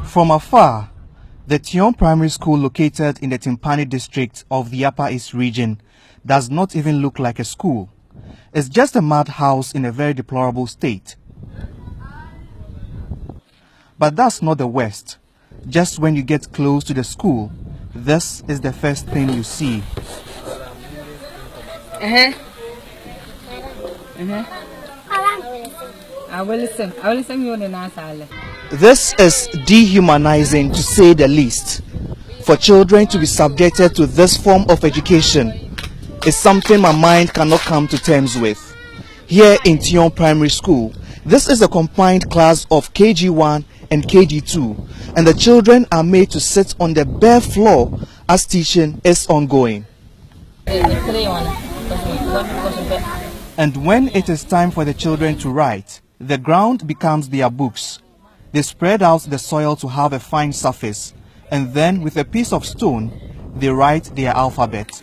From afar, the Tion Primary School located in the Timpani district of the Upper East region does not even look like a school. It's just a madhouse in a very deplorable state. But that's not the worst. Just when you get close to the school, this is the first thing you see. This is dehumanizing, to say the least. For children to be subjected to this form of education is something my mind cannot come to terms with. Here in Tion Primary School, this is a combined class of KG1 and KG2, and the children are made to sit on the bare floor as teaching is ongoing. And when it is time for the children to write, the ground becomes their books. They spread out the soil to have a fine surface, and then with a piece of stone, they write their alphabet.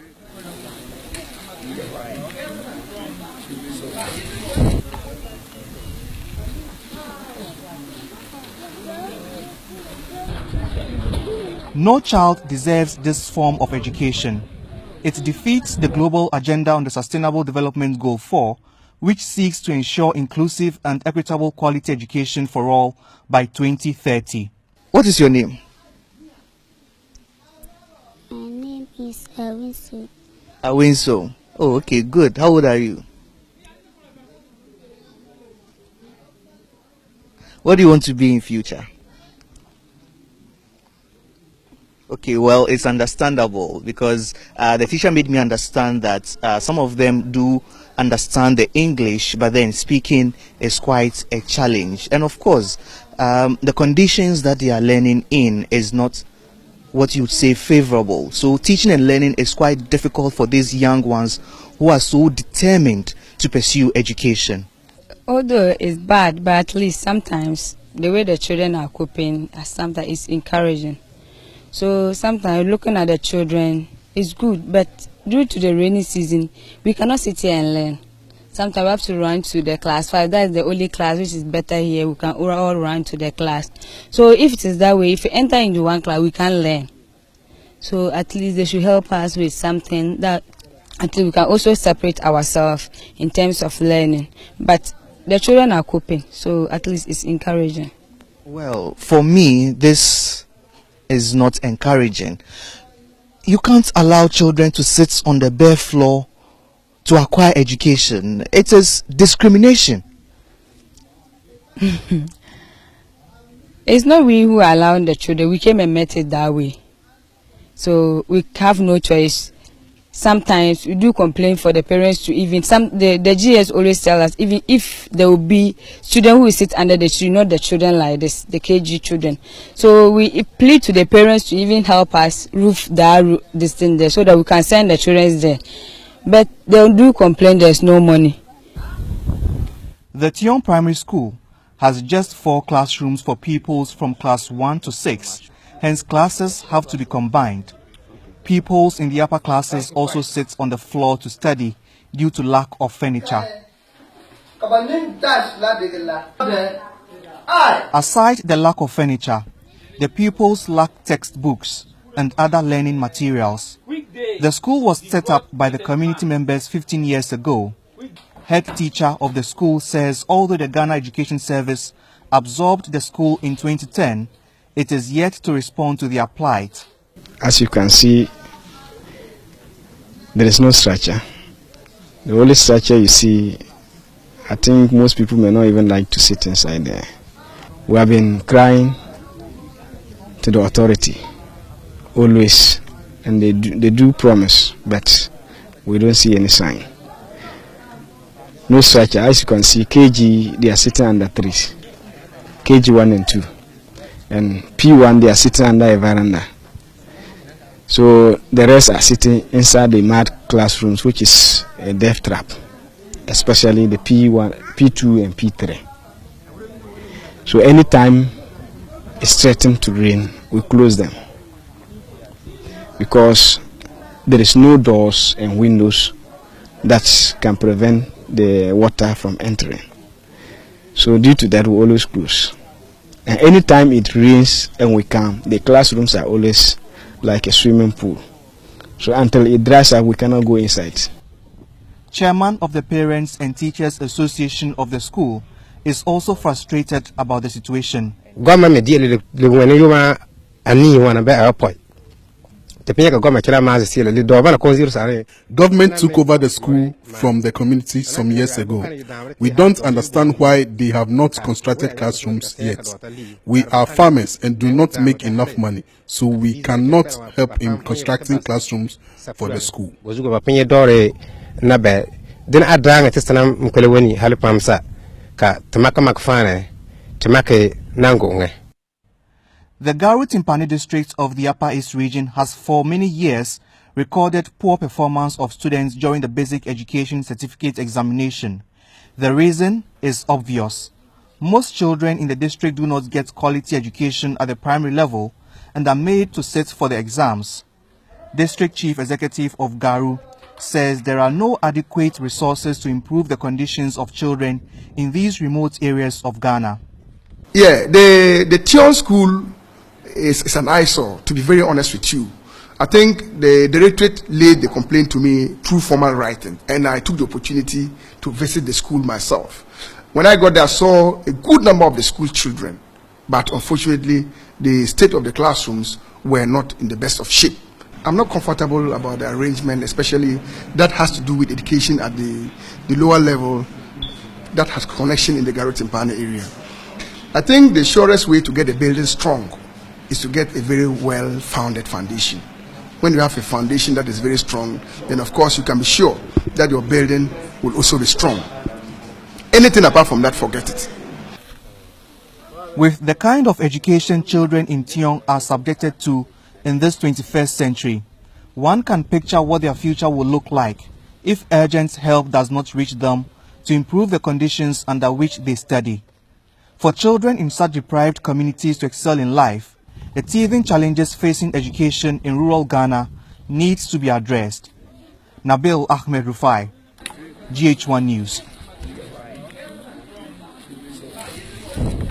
No child deserves this form of education. It defeats the global agenda on the Sustainable Development Goal 4, which seeks to ensure inclusive and equitable quality education for all by 2030. What is your name? My name is Awinso. Awinso. Oh, okay, good. How old are you? What do you want to be in future? Okay, well, it's understandable because the teacher made me understand that some of them do understand the English, but then speaking is quite a challenge. And of course, the conditions that they are learning in is not what you would say favorable. So teaching and learning is quite difficult for these young ones who are so determined to pursue education. Although it's bad, but at least sometimes the way the children are coping, sometimes is encouraging. So sometimes looking at the children is good, but due to the rainy season, we cannot sit here and learn. Sometimes we have to run to the class 5. That is the only class which is better here. We can all run to the class. So if it is that way, if we enter into one class, we can learn. So at least they should help us with something that at least we can also separate ourselves in terms of learning. But the children are coping, so at least it's encouraging. Well, for me, this is not encouraging. You can't allow children to sit on the bare floor to acquire education. It is discrimination. It's not we who are allowing the children. We came and met it that way. So we have no choice. Sometimes we do complain for the parents to even the GS always tell us even if there will be students who will sit under the tree, not the children like this, the KG children. So we plead to the parents to even help us roof this thing there so that we can send the children there. But they do complain there's no money. The Tion Primary School has just 4 classrooms for pupils from class 1 to 6. Hence classes have to be combined. Pupils in the upper classes also sit on the floor to study due to lack of furniture. Aside the lack of furniture, the pupils lack textbooks and other learning materials. The school was set up by the community members 15 years ago. Head teacher of the school says although the Ghana Education Service absorbed the school in 2010, it is yet to respond to their plight. As you can see, there is no structure. The only structure you see, I think most people may not even like to sit inside there. We have been crying to the authority always, and they do promise, but we don't see any sign. No structure. As you can see, KG, they are sitting under trees. KG 1 and 2. And P1, they are sitting under a veranda. So the rest are sitting inside the mad classrooms, which is a death trap, especially the P1, P2 and P3. So anytime it's threatened to rain, we close them because there is no doors and windows that can prevent the water from entering. So due to that, we always close. And anytime it rains and we come, the classrooms are always like a swimming pool. So until it dries up, we cannot go inside. Chairman of the Parents and Teachers Association of the school is also frustrated about the situation. Government took over the school from the community some years ago. We don't understand why they have not constructed classrooms yet. We are farmers and do not make enough money, so we cannot help in constructing classrooms for the school. The Garu Timpani district of the Upper East region has for many years recorded poor performance of students during the basic education certificate examination. The reason is obvious. Most children in the district do not get quality education at the primary level and are made to sit for the exams. District Chief Executive of Garu says there are no adequate resources to improve the conditions of children in these remote areas of Ghana. Yeah, the Tion school is an eyesore, to be very honest with you. I think the directorate laid the complaint to me through formal writing, and I took the opportunity to visit the school myself. When I got there, I saw a good number of the school children, but unfortunately, the state of the classrooms were not in the best of shape. I'm not comfortable about the arrangement, especially that has to do with education at the lower level that has connection in the Garu Timpani area. I think the surest way to get a building strong is to get a very well-founded foundation. When you have a foundation that is very strong, then of course you can be sure that your building will also be strong. Anything apart from that, forget it. With the kind of education children in Tion are subjected to in this 21st century, one can picture what their future will look like if urgent help does not reach them to improve the conditions under which they study. For children in such deprived communities to excel in life, the teething challenges facing education in rural Ghana needs to be addressed. Nabil Ahmed Rufai, GH1 News.